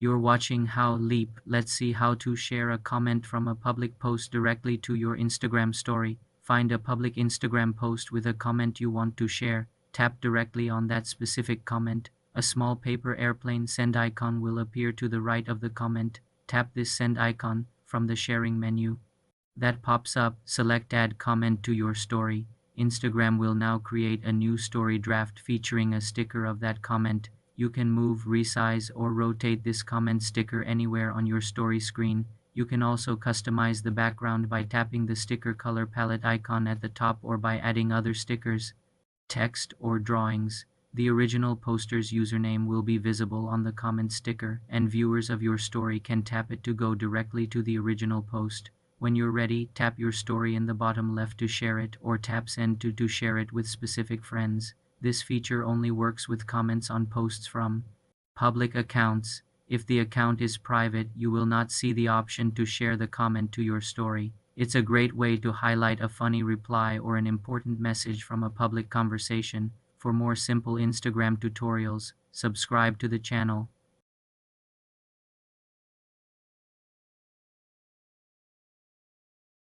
You're watching How Leap. Let's see how to share a comment from a public post directly to your Instagram story. Find a public Instagram post with a comment you want to share. Tap directly on that specific comment. A small paper airplane send icon will appear to the right of the comment. Tap this send icon from the sharing menu. That pops up. Select add comment to your story. Instagram will now create a new story draft featuring a sticker of that comment. You can move, resize, or rotate this comment sticker anywhere on your story screen. You can also customize the background by tapping the sticker color palette icon at the top or by adding other stickers, text, or drawings. The original poster's username will be visible on the comment sticker, and viewers of your story can tap it to go directly to the original post. When you're ready, tap your story in the bottom left to share it, or tap send to share it with specific friends. This feature only works with comments on posts from public accounts. If the account is private, you will not see the option to share the comment to your story. It's a great way to highlight a funny reply or an important message from a public conversation. For more simple Instagram tutorials, subscribe to the channel.